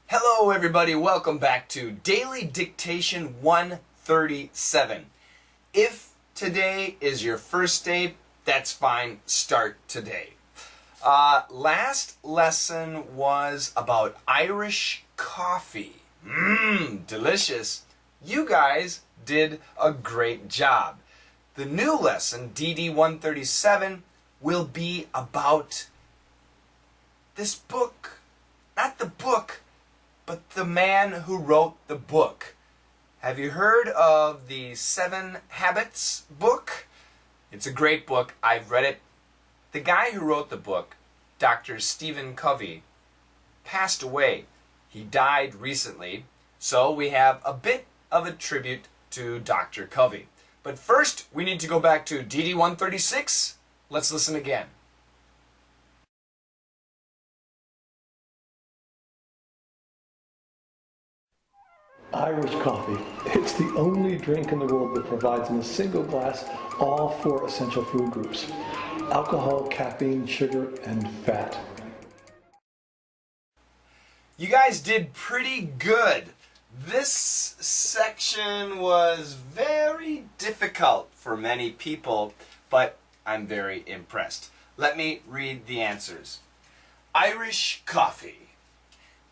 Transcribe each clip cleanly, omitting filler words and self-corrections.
Hello everybody, welcome back to Daily Dictation 137. If today is your first day, that's fine, start today. Last lesson was about Irish coffee. Delicious. You guys did a great job. The new lesson, DD 137, will be about this book. Not the book, but the man who wrote the book. Have you heard of the 7 Habits book? It's a great book. I've read it. The guy who wrote the book, Dr. Stephen Covey, passed away. He died recently, so we have a bit of a tribute to Dr. Covey. But first, we need to go back to DD 136. Let's listen again. Irish coffee. It's the only drink in the world that provides in a single glass all 4 essential food groups: alcohol, caffeine, sugar, and fat. You guys did pretty good. This section was very difficult for many people, but I'm very impressed. Let me read the answers. Irish coffee.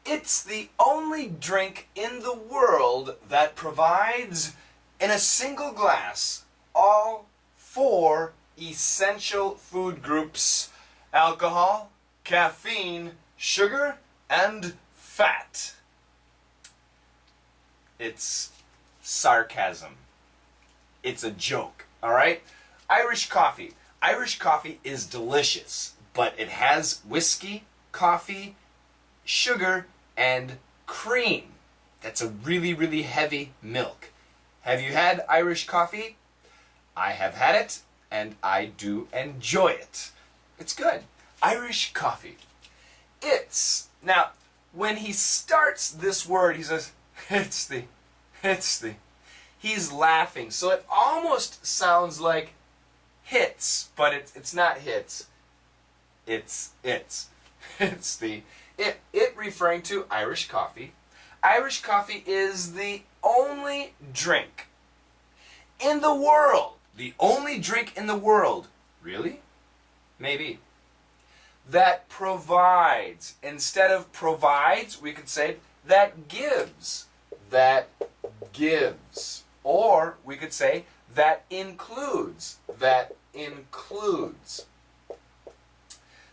It's the only drink in the world that provides, in a single glass, all 4 essential food groups: alcohol, caffeine, sugar, and fat. It's sarcasm. It's a joke, all right? Irish coffee. Irish coffee is delicious, but it has whiskey, coffee, sugar, and cream. That's a really, really heavy milk. Have you had Irish coffee? I have had it, and I do enjoy it. It's good. Irish coffee. Now, when he starts this word, he says, it's the. He's laughing, so it almost sounds like hits, but it's not hits. It's referring to Irish coffee. Irish coffee is the only drink in the world. The only drink in the world. Really? Maybe. That provides. Instead of provides, we could say that gives. That gives. Or we could say that includes. That includes.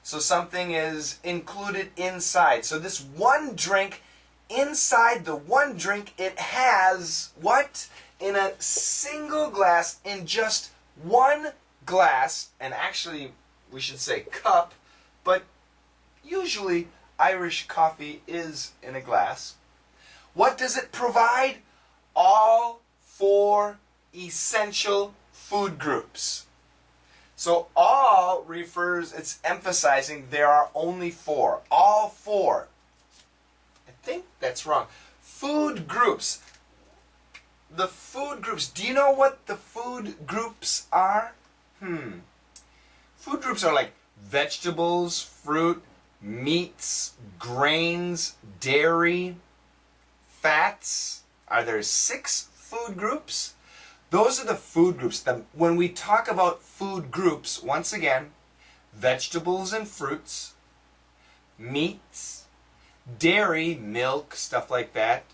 So something is included inside. So this one drink, inside the one drink, it has what? In a single glass, in just one glass, and actually we should say cup, but usually Irish coffee is in a glass. What does it provide? All 4 essential food groups. So all refers, it's emphasizing there are only 4. All 4. I think that's wrong. Food groups. The food groups. Do you know what the food groups are? Food groups are like vegetables, fruit, meats, grains, dairy, fats. Are there 6 food groups? Those are the food groups. When we talk about food groups, once again, vegetables and fruits, meats, dairy, milk, stuff like that,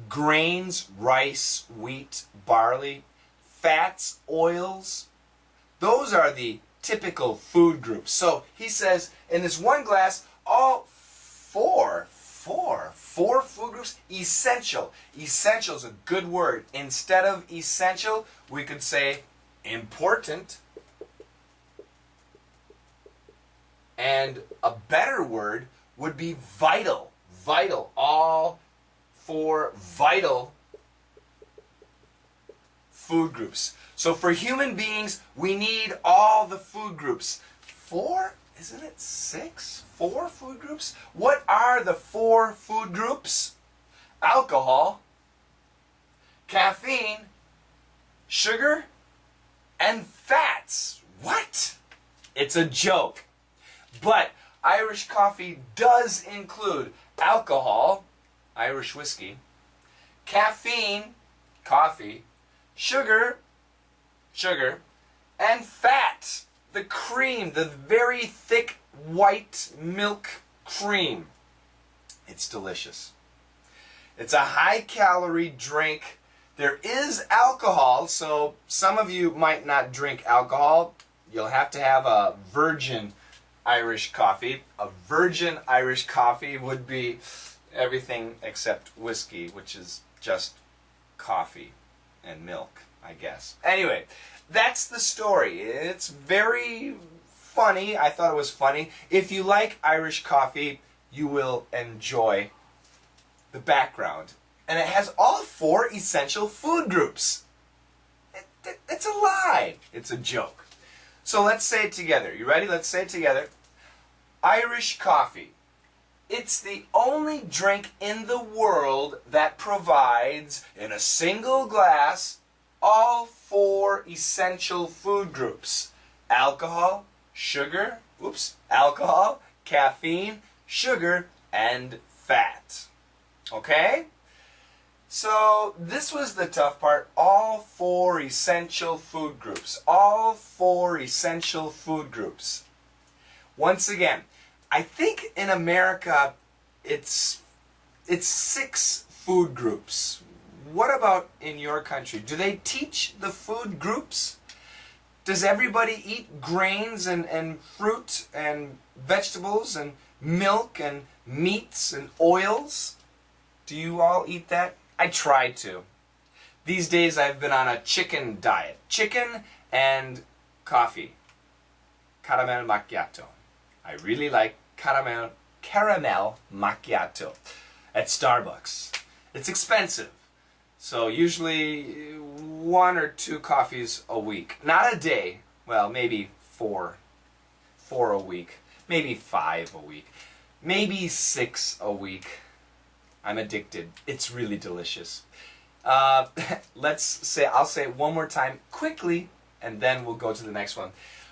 grains, rice, wheat, barley, fats, oils. Those are the typical food groups. So he says in this one glass, all 4 food groups, essential. Essential is a good word. Instead of essential, we could say important. And a better word would be vital. Vital. All 4 vital food groups. So for human beings, we need all the food groups. 4? Isn't it 6? 4 food groups? What are the 4 food groups? Alcohol, caffeine, sugar, and fats. What? It's a joke. But Irish coffee does include alcohol, Irish whiskey, caffeine, coffee, sugar, and fat, the cream, the very thick white milk cream. It's delicious. It's a high-calorie drink. There is alcohol, so some of you might not drink alcohol. You'll have to have a virgin Irish coffee. A virgin Irish coffee would be everything except whiskey, which is just coffee and milk, I guess. Anyway, that's the story. It's very funny. I thought it was funny. If you like Irish coffee, you will enjoy the background. And it has all 4 essential food groups. It's a lie. It's a joke. So let's say it together. You ready? Let's say it together. Irish coffee. It's the only drink in the world that provides, in a single glass, all 4 essential food groups. Alcohol, caffeine, sugar, and fat. Okay? So this was the tough part. All 4 essential food groups. All 4 essential food groups. Once again, I think in America it's 6 food groups. What about in your country? Do they teach the food groups? Does everybody eat grains and fruit and vegetables and milk and meats and oils? Do you all eat that? I try to. These days I've been on a chicken diet. Chicken and coffee. Caramel macchiato. I really like caramel macchiato at Starbucks. It's expensive. So usually 1 or 2 coffees a week. Not a day. Well, maybe 4. 4 a week. Maybe 5 a week. Maybe 6 a week. I'm addicted. It's really delicious. I'll say it one more time quickly, and then we'll go to the next one.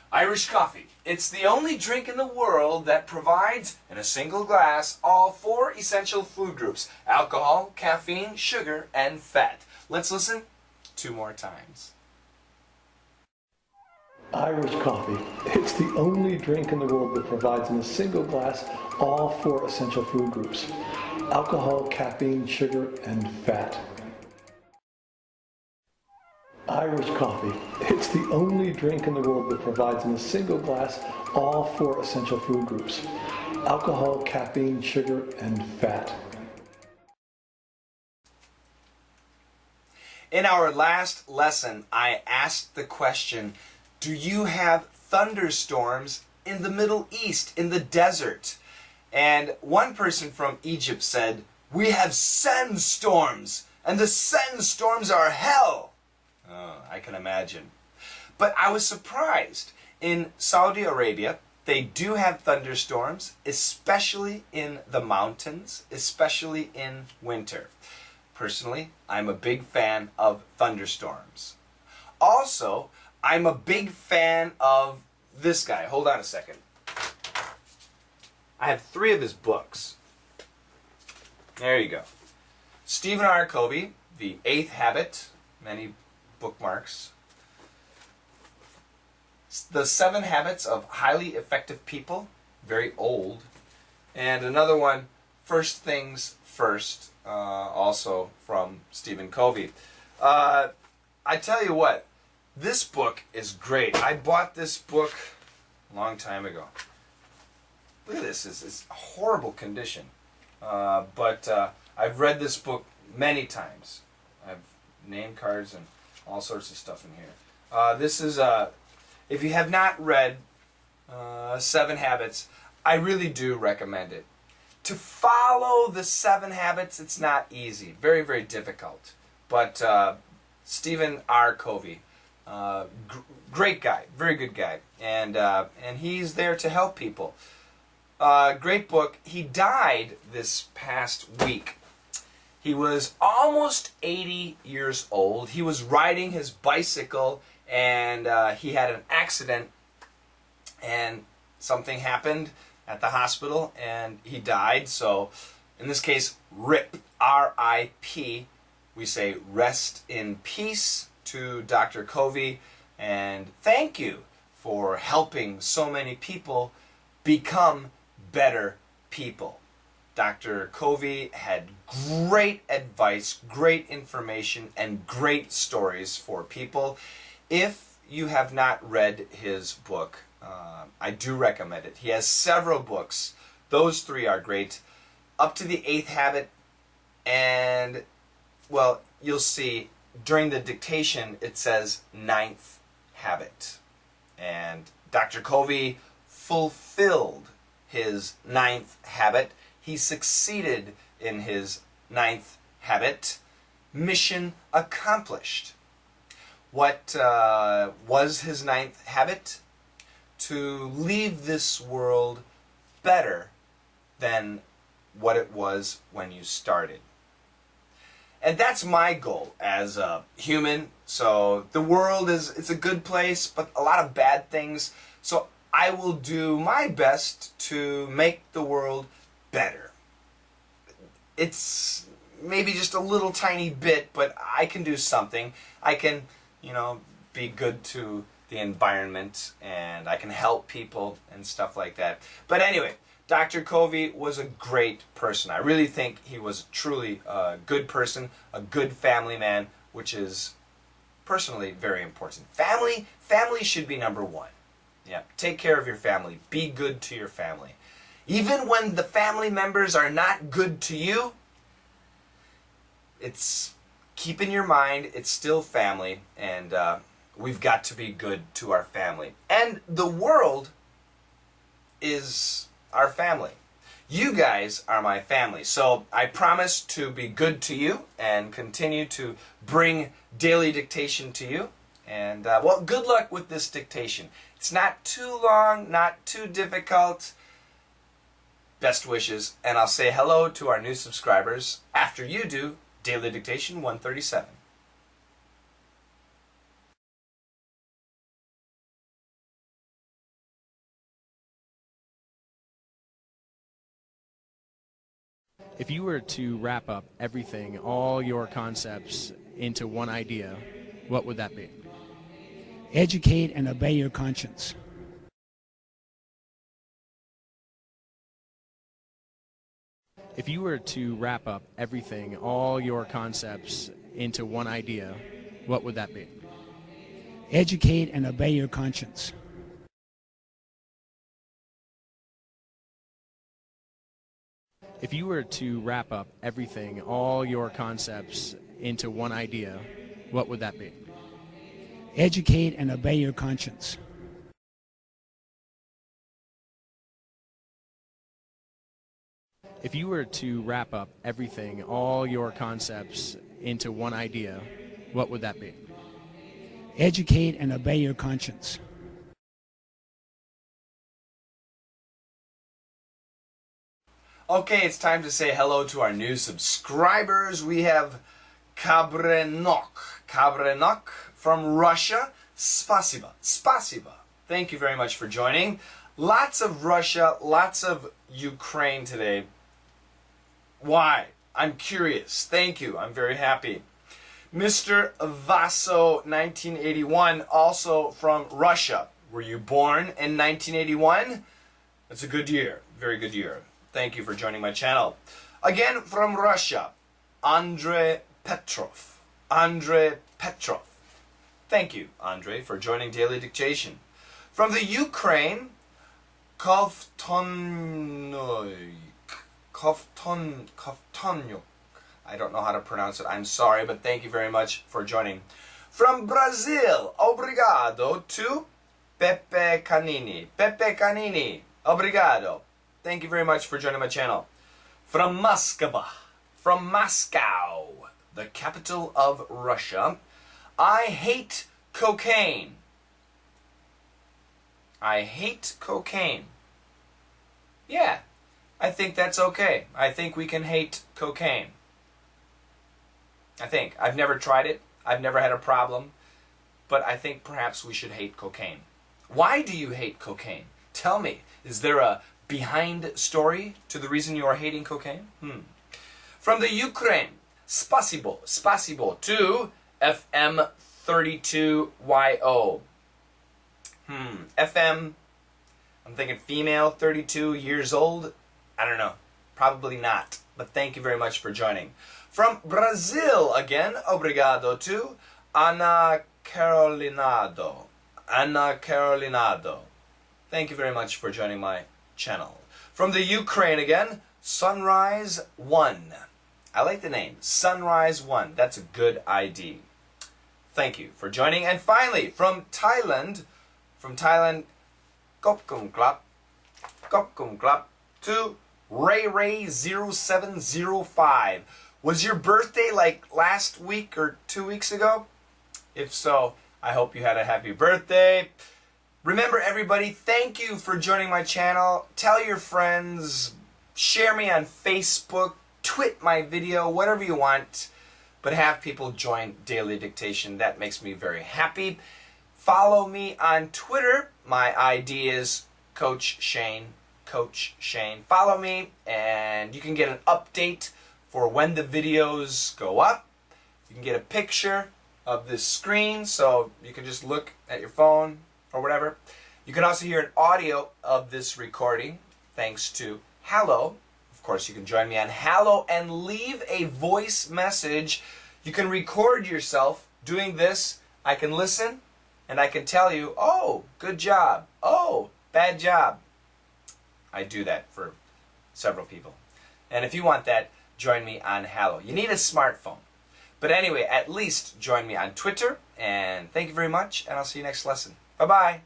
Irish coffee. It's the only drink in the world that provides, in a single glass, all 4 essential food groups. Alcohol, caffeine, sugar, and fat. Let's listen 2 more times. Irish coffee. It's the only drink in the world that provides in a single glass all 4 essential food groups. Alcohol, caffeine, sugar, and fat. Irish coffee. It's the only drink in the world that provides in a single glass all 4 essential food groups. Alcohol, caffeine, sugar, and fat. In our last lesson, I asked the question, do you have thunderstorms in the Middle East, in the desert? And one person from Egypt said, we have sandstorms, and the sandstorms are hell. Oh, I can imagine. But I was surprised. In Saudi Arabia, they do have thunderstorms, especially in the mountains, especially in winter. Personally, I'm a big fan of thunderstorms. Also, I'm a big fan of this guy. Hold on a second. I have 3 of his books. There you go. Stephen R. Covey, The 8th Habit, many bookmarks. The 7 Habits of Highly Effective People, very old. And another one, First Things First, also from Stephen Covey. I tell you what, this book is great. I bought this book a long time ago. Look at this, it's a horrible condition. But I've read this book many times. I have name cards and all sorts of stuff in here. This is, if you have not read 7 Habits, I really do recommend it. To follow the 7 Habits, it's not easy. Very, very difficult. But Stephen R. Covey, great guy, very good guy. And he's there to help people. Great book. He died this past week. He was almost 80 years old. He was riding his bicycle and he had an accident and something happened at the hospital and he died. So In this case, RIP, R-I-P. We say rest in peace to Dr. Covey, and thank you for helping so many people become better people. Dr. Covey had great advice, great information, and great stories for people. If you have not read his book, I do recommend it. He has several books. Those three are great. Up to the 8th Habit, and, well, you'll see during the dictation it says 9th Habit. And Dr. Covey fulfilled his 9th habit. He succeeded in his 9th habit. Mission accomplished. What was his 9th habit? To leave this world better than what it was when you started. And that's my goal as a human. So the world it's a good place, but a lot of bad things. So I will do my best to make the world better. It's maybe just a little tiny bit, but I can do something. I can, be good to the environment, and I can help people and stuff like that. But anyway, Dr. Covey was a great person. I really think he was truly a good person, a good family man, which is personally very important. Family should be number one. Yeah, take care of your family. Be good to your family. Even when the family members are not good to you, keep in your mind, it's still family, and we've got to be good to our family. And the world is our family. You guys are my family. So I promise to be good to you and continue to bring daily dictation to you. And well, good luck with this dictation. It's not too long, not too difficult. Best wishes, and I'll say hello to our new subscribers after you do Daily Dictation 137. If you were to wrap up everything, all your concepts, into one idea, what would that be? Educate and obey your conscience. If you were to wrap up everything, all your concepts, into one idea, what would that be? Educate and obey your conscience. If you were to wrap up everything, all your concepts, into one idea, what would that be? Educate and obey your conscience. If you were to wrap up everything, all your concepts, into one idea, what would that be? Educate and obey your conscience. Okay, it's time to say hello to our new subscribers. We have Kabrenok from Russia. Spasiba. Thank you very much for joining. Lots of Russia, lots of Ukraine today. Why? I'm curious. Thank you. I'm very happy. Mr. Vaso 1981, also from Russia. Were you born in 1981? That's a good year. Very good year. Thank you for joining my channel. Again, from Russia, Andrei Petrov. Thank you, Andrei, for joining Daily Dictation. From the Ukraine, Kovtonyuk. I don't know how to pronounce it. I'm sorry, but thank you very much for joining. From Brazil, obrigado to Pepe Canini. Obrigado. Thank you very much for joining my channel. From Moscow, the capital of Russia, I hate cocaine. I hate cocaine. Yeah, I think that's okay. I think we can hate cocaine. I think. I've never tried it. I've never had a problem. But I think perhaps we should hate cocaine. Why do you hate cocaine? Tell me, is there a behind story to the reason you are hating cocaine? From the Ukraine, spasibo to FM32YO. FM, I'm thinking female, 32 years old. I don't know. Probably not. But thank you very much for joining. From Brazil again, obrigado to Ana Carolinado. Ana Carolinado. Thank you very much for joining my channel. From the Ukraine again, Sunrise 1. I like the name, Sunrise 1. That's a good ID. Thank you for joining. And finally, from Thailand, Kopkum Klap to Ray0705. Was your birthday like last week or 2 weeks ago? If so, I hope you had a happy birthday. Remember everybody, thank you for joining my channel. Tell your friends, share me on Facebook, tweet my video, whatever you want. But have people join Daily Dictation. That makes me very happy. Follow me on Twitter. My ID is coachshane. Follow me and you can get an update for when the videos go up. You can get a picture of this screen so you can just look at your phone or whatever. You can also hear an audio of this recording thanks to Hallo. Of course, you can join me on Hallo and leave a voice message. You can record yourself doing this. I can listen and I can tell you, oh, good job. Oh, bad job. I do that for several people. And if you want that, join me on Hallo. You need a smartphone. But anyway, at least join me on Twitter. And thank you very much, and I'll see you next lesson. Bye-bye.